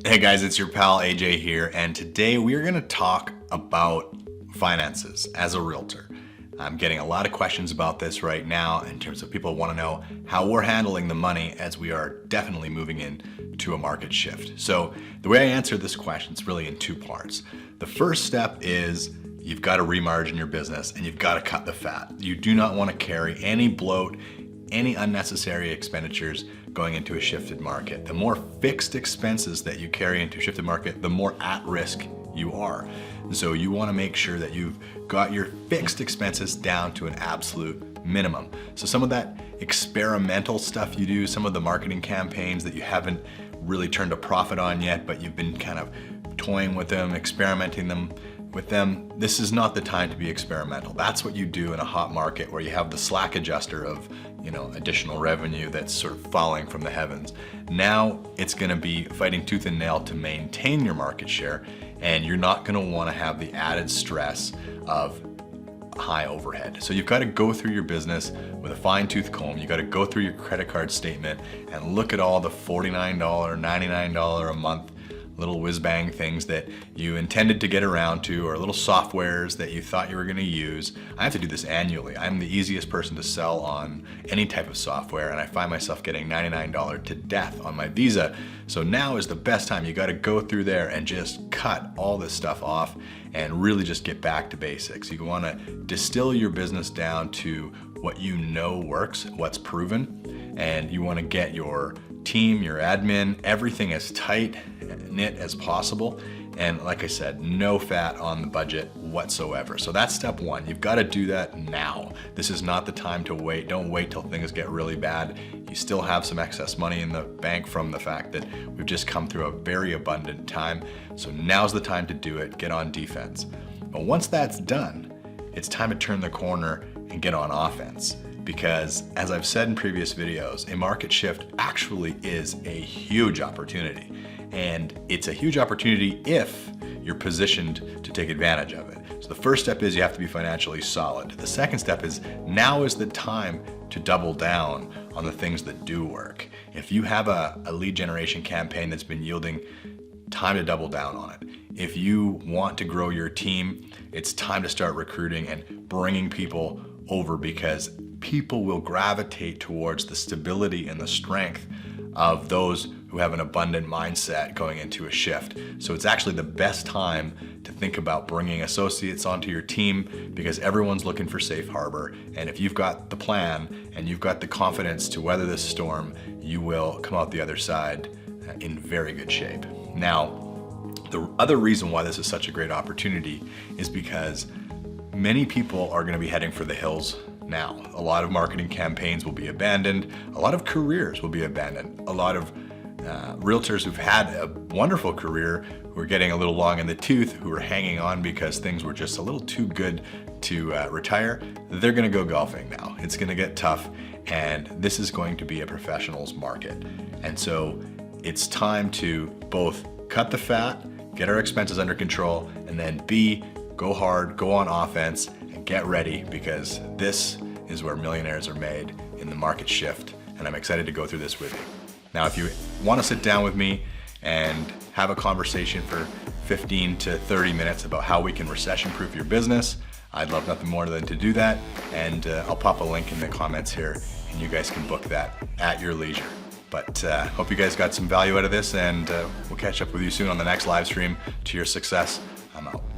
Hey guys, it's your pal AJ here, and today we are going to talk about finances as a realtor. I'm getting a lot of questions about this right now in terms of people want to know how we're handling the money as we are definitely moving into a market shift. So the way I answer this question is really in two parts. The first step is you've got to remargin your business and you've got to cut the fat. You do not want to carry any bloat, any unnecessary expenditures going into a shifted market. The more fixed expenses that you carry into a shifted market, the more at risk you are. And so you want to make sure that you've got your fixed expenses down to an absolute minimum. So some of that experimental stuff you do, some of the marketing campaigns that you haven't really turned a profit on yet, but you've been kind of toying with them, experimenting with them, this is not the time to be experimental. That's what you do in a hot market where you have the slack adjuster of, additional revenue that's sort of falling from the heavens. Now it's gonna be fighting tooth and nail to maintain your market share, and you're not gonna wanna have the added stress of high overhead. So you've got to go through your business with a fine-tooth comb. You got to go through your credit card statement and look at all the $49, $99 a month little whiz-bang things that you intended to get around to, or little softwares that you thought you were going to use. I have to do this annually. I'm the easiest person to sell on any type of software, and I find myself getting $99 to death on my Visa. So now is the best time. You got to go through there and just cut all this stuff off and really just get back to basics. You want to distill your business down to what you know works, what's proven, and you want to get your team, your admin, everything as tight knit as possible. And like I said, no fat on the budget whatsoever. So that's step one. You've got to do that now. This is not the time to wait. Don't wait till things get really bad. You still have some excess money in the bank from the fact that we've just come through a very abundant time. So now's the time to do it. Get on defense. But once that's done, it's time to turn the corner and get on offense. Because as I've said in previous videos, a market shift actually is a huge opportunity. And it's a huge opportunity if you're positioned to take advantage of it. So the first step is you have to be financially solid. The second step is now is the time to double down on the things that do work. If you have a lead generation campaign that's been yielding, time to double down on it. If you want to grow your team, it's time to start recruiting and bringing people over, because people will gravitate towards the stability and the strength of those who have an abundant mindset going into a shift. So it's actually the best time to think about bringing associates onto your team, because everyone's looking for safe harbor. And if you've got the plan and you've got the confidence to weather this storm, you will come out the other side in very good shape. Now, the other reason why this is such a great opportunity is because many people are going to be heading for the hills now. A lot of marketing campaigns will be abandoned. A lot of careers will be abandoned. A lot of realtors who've had a wonderful career, who are getting a little long in the tooth, who are hanging on because things were just a little too good to retire, they're going to go golfing now. It's going to get tough, and this is going to be a professionals market. And so it's time to both cut the fat, get our expenses under control, and then B, go hard, go on offense, and get ready, because this is where millionaires are made in the market shift, and I'm excited to go through this with you. Now, if you want to sit down with me and have a conversation for 15 to 30 minutes about how we can recession-proof your business, I'd love nothing more than to do that, and I'll pop a link in the comments here, and you guys can book that at your leisure. But hope you guys got some value out of this, and we'll catch up with you soon on the next live stream. To your success, I'm out.